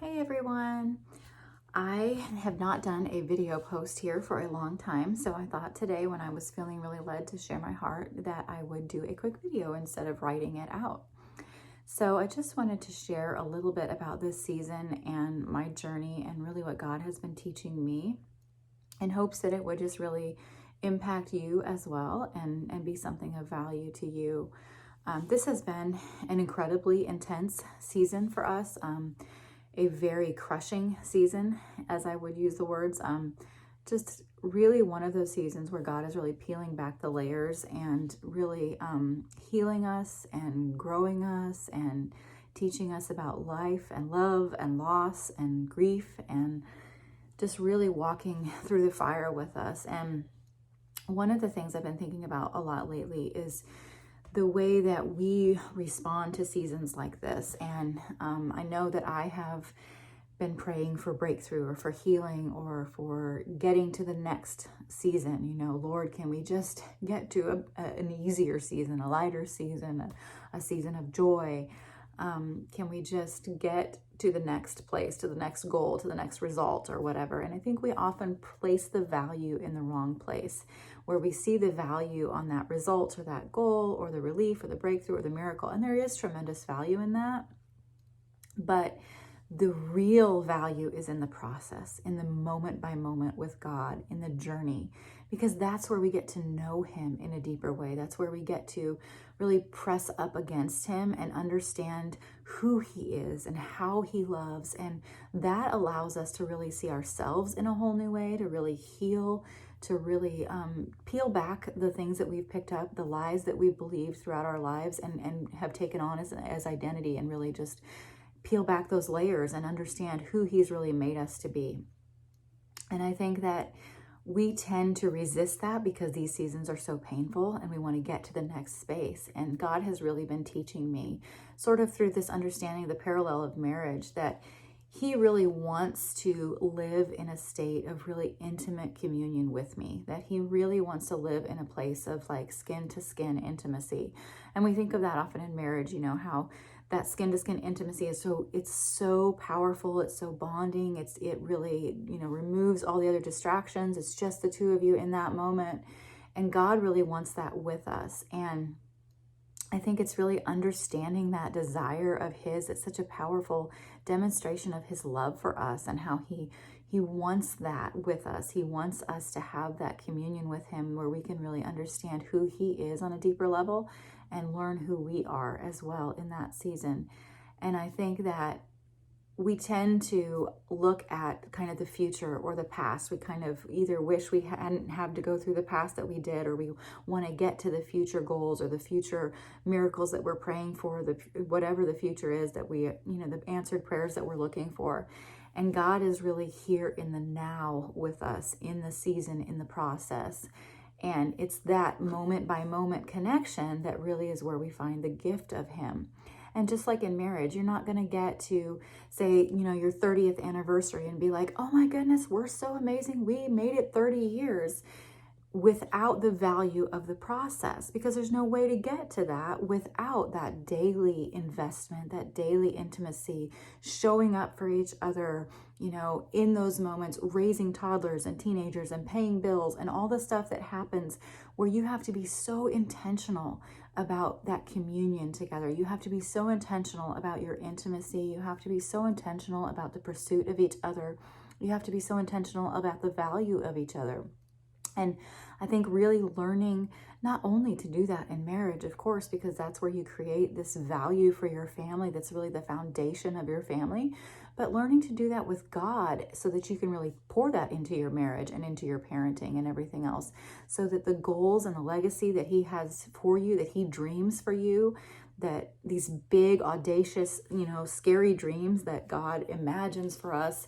Hey everyone! I have not done a video post here for a long time, so I thought today when I was feeling really led to share my heart that I would do a quick video instead of writing it out. So I just wanted to share a little bit about this season and my journey and really what God has been teaching me in hopes that it would just really impact you as well and be something of value to you. This has been an incredibly intense season for us. A very crushing season, as I would use the words. Just really one of those seasons where God is really peeling back the layers and really healing us and growing us and teaching us about life and love and loss and grief and just really walking through the fire with us. And one of the things I've been thinking about a lot lately is the way that we respond to seasons like this. And I know that I have been praying for breakthrough or for healing or for getting to the next season. You know, Lord, can we just get to an easier season, a lighter season, a season of joy? Can we just get to the next place, to the next goal, to the next result or whatever? And I think we often place the value in the wrong place, where we see the value on that result or that goal or the relief or the breakthrough or the miracle. And there is tremendous value in that. But the real value is in the process, in the moment by moment with God, in the journey, because that's where we get to know Him in a deeper way. That's where we get to really press up against Him and understand who He is and how He loves. And that allows us to really see ourselves in a whole new way, to really heal, to really peel back the things that we've picked up, the lies that we've believed throughout our lives and have taken on as identity, and really just peel back those layers and understand who He's really made us to be. And I think that we tend to resist that because these seasons are so painful and we want to get to the next space. And God has really been teaching me, sort of through this understanding of the parallel of marriage, that He really wants to live in a state of really intimate communion with me, that He really wants to live in a place of like skin to skin intimacy. And we think of that often in marriage, you know, how that skin to skin intimacy is so powerful, it's so bonding, it really, you know, removes all the other distractions. It's just the two of you in that moment. And God really wants that with us. And I think it's really understanding that desire of His. It's such a powerful demonstration of His love for us and how He wants that with us. He wants us to have that communion with Him where we can really understand who He is on a deeper level and learn who we are as well in that season. And I think that we tend to look at kind of the future or the past. We kind of either wish we hadn't had to go through the past that we did, or we want to get to the future goals or the future miracles that we're praying for, whatever the future is that we, you know, the answered prayers that we're looking for. And God is really here in the now with us, in the season, in the process. And it's that moment by moment connection that really is where we find the gift of Him. And just like in marriage, you're not going to get to say, you know, your 30th anniversary and be like, oh my goodness, we're so amazing. We made it 30 years without the value of the process, because there's no way to get to that without that daily investment, that daily intimacy, showing up for each other, you know, in those moments, raising toddlers and teenagers and paying bills and all the stuff that happens where you have to be so intentional about that communion together. You have to be so intentional about your intimacy. You have to be so intentional about the pursuit of each other. You have to be so intentional about the value of each other. And I think really learning not only to do that in marriage, of course, because that's where you create this value for your family, that's really the foundation of your family, but learning to do that with God so that you can really pour that into your marriage and into your parenting and everything else, so that the goals and the legacy that He has for you, that He dreams for you, that these big, audacious, you know, scary dreams that God imagines for us,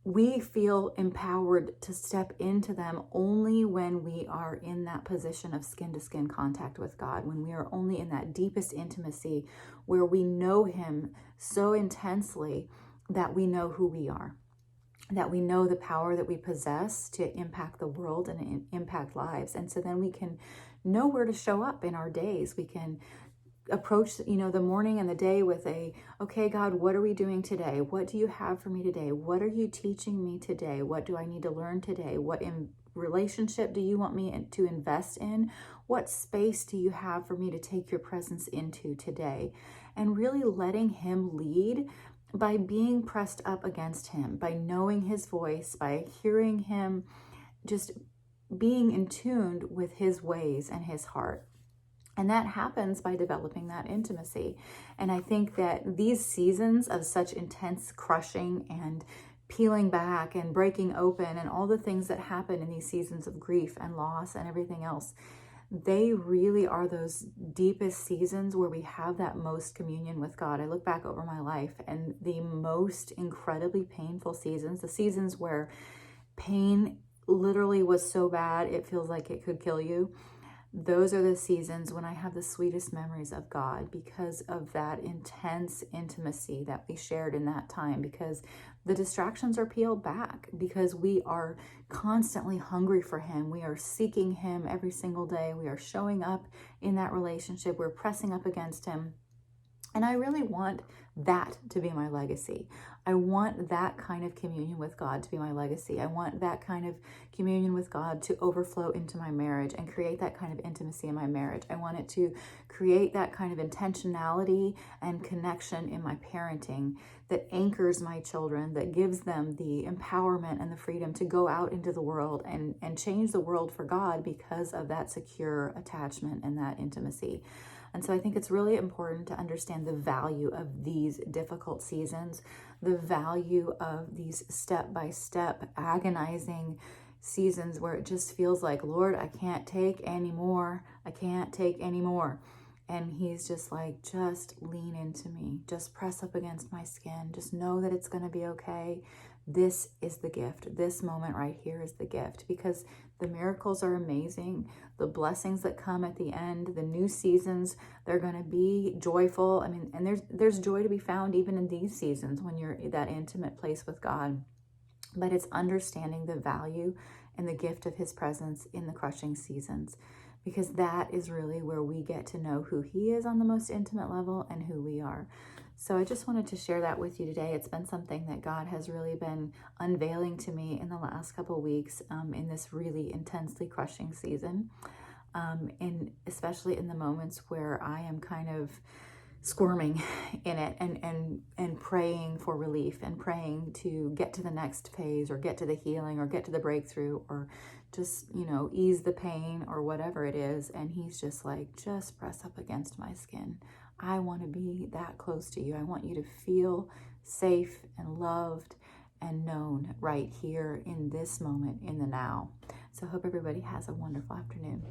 we feel empowered to step into them only when we are in that position of skin to skin contact with God, when we are only in that deepest intimacy where we know Him so intensely that we know who we are, that we know the power that we possess to impact the world and impact lives. And so then we can know where to show up in our days. We can approach, the morning and the day with okay, God, what are we doing today? What do you have for me today? What are you teaching me today? What do I need to learn today? What in relationship do you want me to invest in? What space do you have for me to take your presence into today? And really letting him lead by being pressed up against him, by knowing his voice, by hearing him, just being in tune with his ways and his heart. And that happens by developing that intimacy. And I think that these seasons of such intense crushing and peeling back and breaking open and all the things that happen in these seasons of grief and loss and everything else, they really are those deepest seasons where we have that most communion with God. I look back over my life, and the most incredibly painful seasons, the seasons where pain literally was so bad it feels like it could kill you, those are the seasons when I have the sweetest memories of God, because of that intense intimacy that we shared in that time, because the distractions are peeled back, because we are constantly hungry for him. We are seeking him every single day. We are showing up in that relationship. We're pressing up against him. And I really want that to be my legacy. I want that kind of communion with God to be my legacy. I want that kind of communion with God to overflow into my marriage and create that kind of intimacy in my marriage. I want it to create that kind of intentionality and connection in my parenting that anchors my children, that gives them the empowerment and the freedom to go out into the world and change the world for God because of that secure attachment and that intimacy. And so I think it's really important to understand the value of these difficult seasons, the value of these step-by-step agonizing seasons where it just feels like, Lord, I can't take any more. I can't take any more. And he's just like, just lean into me. Just press up against my skin. Just know that it's going to be okay. This is the gift. This moment right here is the gift, because the miracles are amazing. The blessings that come at the end, the new seasons, they're going to be joyful. I mean, and there's joy to be found even in these seasons when you're in that intimate place with God. But it's understanding the value and the gift of his presence in the crushing seasons, because that is really where we get to know who he is on the most intimate level and who we are. So I just wanted to share that with you today. It's been something that God has really been unveiling to me in the last couple of weeks, in this really intensely crushing season. And especially in the moments where I am kind of squirming in it and praying for relief and praying to get to the next phase or get to the healing or get to the breakthrough or just, ease the pain or whatever it is. And he's just like, just press up against my skin. I want to be that close to you. I want you to feel safe and loved and known right here in this moment, in the now. So I hope everybody has a wonderful afternoon.